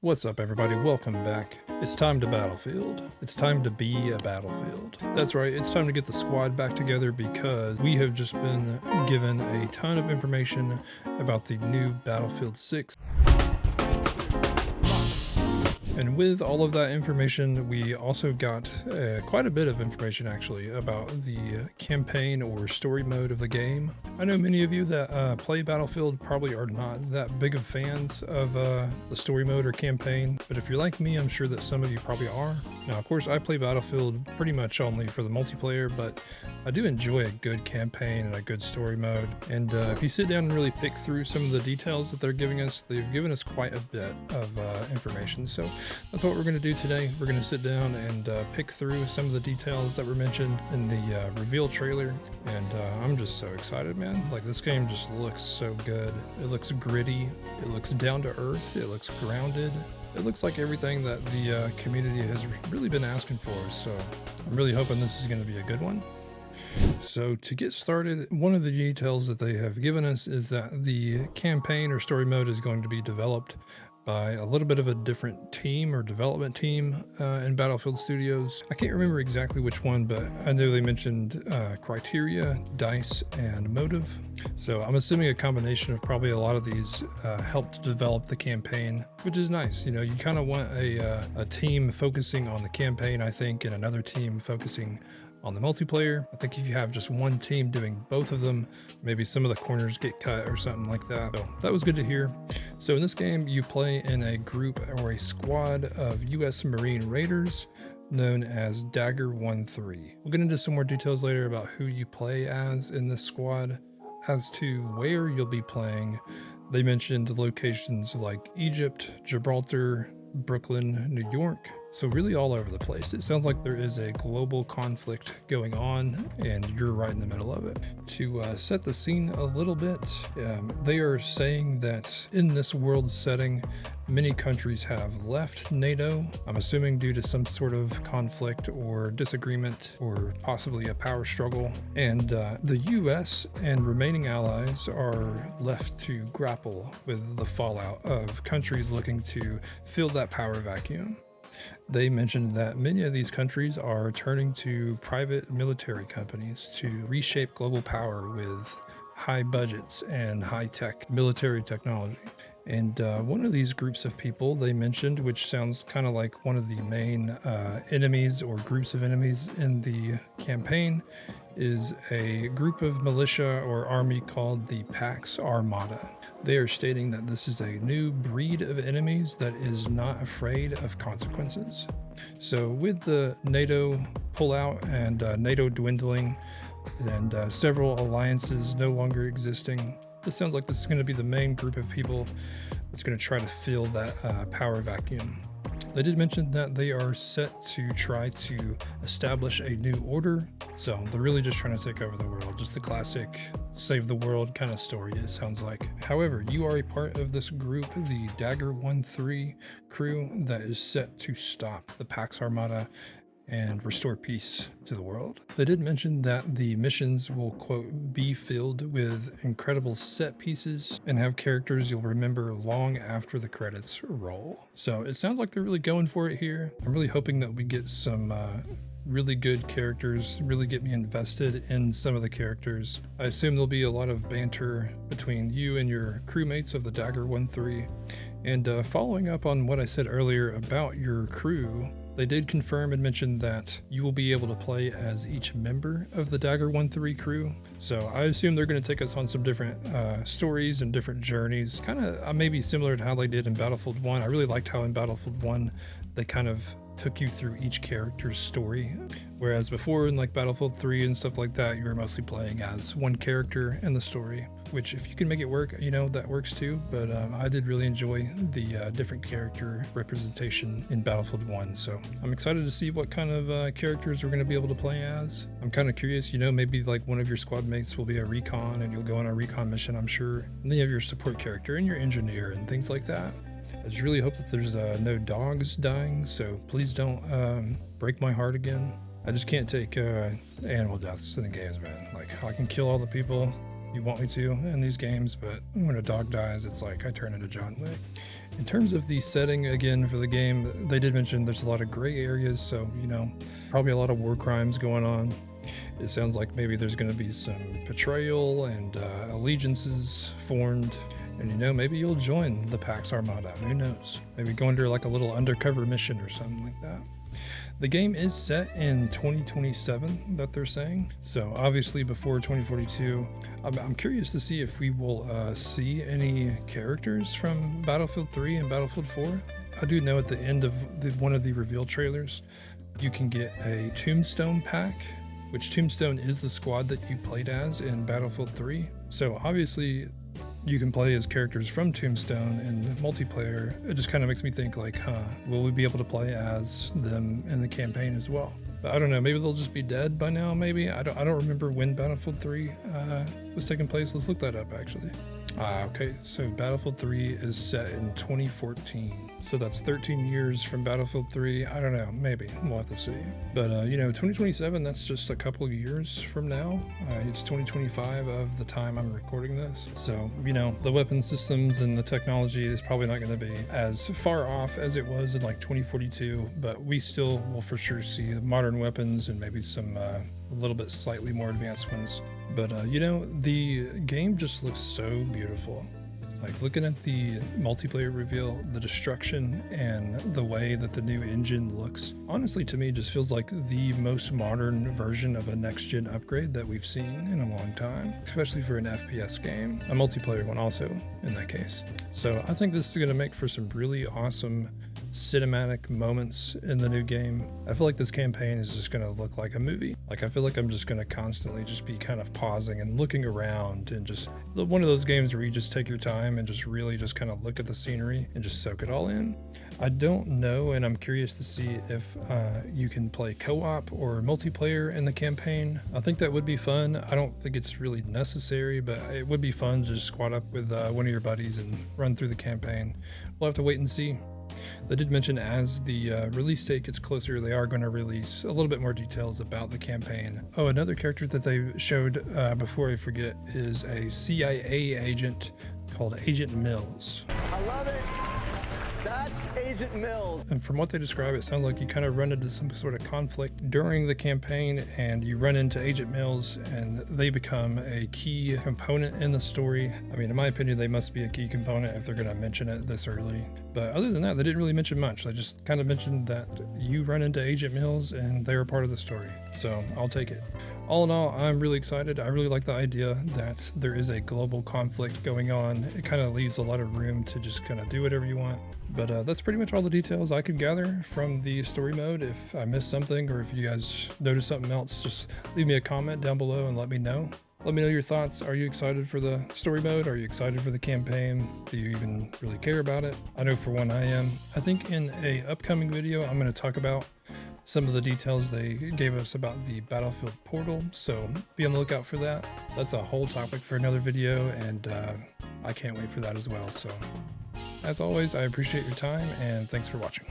What's up, everybody? Welcome back. It's time to Battlefield. It's time to be a battlefield. That's right, it's time to get the squad back together because we have just been given a ton of information about the new Battlefield 6. And with all of that information, we also got quite a bit of information actually about the campaign or story mode of the game. I know many of you that play Battlefield probably are not that big of fans of the story mode or campaign, but if you're like me, I'm sure that some of you probably are. Now, of course, I play Battlefield pretty much only for the multiplayer, but I do enjoy a good campaign and a good story mode. And if you sit down and really pick through some of the details that they're giving us, they've given us quite a bit of information. So that's what we're going to do today. We're going to sit down and pick through some of the details that were mentioned in the reveal trailer. And I'm just so excited, man. Like, this game just looks so good. It looks gritty. It looks down to earth. It looks grounded. It looks like everything that the community has really been asking for. So I'm really hoping this is going to be a good one. So to get started, one of the details that they have given us is that the campaign or story mode is going to be developed by a little bit of a different team or development team in Battlefield Studios. I can't remember exactly which one, but I know they mentioned Criteria, DICE, and Motive. So I'm assuming a combination of probably a lot of these helped develop the campaign, which is nice. You know, you kind of want a team focusing on the campaign, I think, and another team focusing on the multiplayer. I think if you have just one team doing both of them, maybe some of the corners get cut or something like that. So that was good to hear. So in this game, you play in a group or a squad of US Marine Raiders known as Dagger 1-3. We'll get into some more details later about who you play as in this squad. As to where you'll be playing, they mentioned locations like Egypt, Gibraltar, Brooklyn, New York. So really all over the place. It sounds like there is a global conflict going on and you're right in the middle of it. To set the scene a little bit, they are saying that in this world setting, many countries have left NATO, I'm assuming due to some sort of conflict or disagreement or possibly a power struggle. And the US and remaining allies are left to grapple with the fallout of countries looking to fill that power vacuum. They mentioned that many of these countries are turning to private military companies to reshape global power with high budgets and high-tech military technology. And one of these groups of people they mentioned, which sounds kind of like one of the main enemies or groups of enemies in the campaign, is a group of militia or army called the Pax Armada. They are stating that this is a new breed of enemies that is not afraid of consequences. So with the NATO pullout and NATO dwindling and several alliances no longer existing, it sounds like this is going to be the main group of people that's going to try to fill that power vacuum. They did mention that they are set to try to establish a new order, so they're really just trying to take over the world, just the classic save the world kind of story, it sounds like. However, you are a part of this group, the Dagger 1-3 crew, that is set to stop the Pax Armada and restore peace to the world. They did mention that the missions will, quote, be filled with incredible set pieces and have characters you'll remember long after the credits roll. So it sounds like they're really going for it here. I'm really hoping that we get some really good characters, really get me invested in some of the characters. I assume there'll be a lot of banter between you and your crewmates of the Dagger 1-3. And following up on what I said earlier about your crew, they did confirm and mention that you will be able to play as each member of the Dagger 1-3 crew. So I assume they're going to take us on some different stories and different journeys, kind of maybe similar to how they did in Battlefield 1. I really liked how in Battlefield 1 they kind of took you through each character's story, whereas before in like Battlefield 3 and stuff like that, you were mostly playing as one character in the story, which if you can make it work, you know, that works too. But I did really enjoy the different character representation in Battlefield 1, so I'm excited to see what kind of characters we're going to be able to play as. I'm kind of curious, you know, maybe like one of your squad mates will be a recon and you'll go on a recon mission, I'm sure, and then you have your support character and your engineer and things like that. I just really hope that there's no dogs dying, so please don't break my heart again. I just can't take animal deaths in the games, man. Like, I can kill all the people you want me to in these games, but when a dog dies, it's like I turn into John Wick. In terms of the setting, again, for the game, they did mention there's a lot of gray areas, so, you know, probably a lot of war crimes going on. It sounds like maybe there's going to be some betrayal and allegiances formed. And, you know, maybe you'll join the Pax Armada. Who knows? Maybe go under like a little undercover mission or something like that. The game is set in 2027, that they're saying. So obviously before 2042. I'm curious to see if we will see any characters from Battlefield 3 and Battlefield 4. I do know at the end of one of the reveal trailers, you can get a Tombstone pack, which Tombstone is the squad that you played as in Battlefield 3. So obviously you can play as characters from Tombstone in multiplayer. It just kind of makes me think like, will we be able to play as them in the campaign as well? But I don't know, maybe they'll just be dead by now, maybe. I don't remember when Battlefield 3 was taking place. Let's look that up actually. Okay, so Battlefield 3 is set in 2014. So that's 13 years from Battlefield 3. I don't know, maybe. We'll have to see. But, you know, 2027, that's just a couple of years from now. It's 2025 of the time I'm recording this. So, you know, the weapon systems and the technology is probably not going to be as far off as it was in like 2042, but we still will for sure see modern weapons and maybe some a little bit slightly more advanced ones. But, you know, the game just looks so beautiful. Like looking at the multiplayer reveal, the destruction and the way that the new engine looks, honestly to me just feels like the most modern version of a next-gen upgrade that we've seen in a long time, especially for an FPS game, a multiplayer one also in that case. So I think this is going to make for some really awesome cinematic moments in the new game. I feel like this campaign is just going to look like a movie. Like I feel like I'm just going to constantly just be kind of pausing and looking around and just one of those games where you just take your time and just really just kind of look at the scenery and just soak it all in. I don't know, and I'm curious to see if you can play co-op or multiplayer in the campaign. I think that would be fun. I don't think it's really necessary, but it would be fun to just squad up with one of your buddies and run through the campaign. We'll have to wait and see. They did mention as the release date gets closer, they are going to release a little bit more details about the campaign. Oh, another character that they showed before I forget is a CIA agent called Agent Mills. I love it. That's Agent Mills. And from what they describe, it sounds like you kind of run into some sort of conflict during the campaign and you run into Agent Mills and they become a key component in the story. I mean, in my opinion, they must be a key component if they're going to mention it this early. But other than that, they didn't really mention much. They just kind of mentioned that you run into Agent Mills and they're a part of the story. So I'll take it. All in all, I'm really excited. I really like the idea that there is a global conflict going on. It kind of leaves a lot of room to just kind of do whatever you want. But that's pretty much all the details I could gather from the story mode. If I missed something or if you guys noticed something else, just leave me a comment down below and let me know. Let me know your thoughts. Are you excited for the story mode? Are you excited for the campaign? Do you even really care about it? I know for one I am. I think in a upcoming video, I'm going to talk about some of the details they gave us about the Battlefield portal, so be on the lookout for that. That's a whole topic for another video, and I can't wait for that as well. So as always, I appreciate your time and thanks for watching.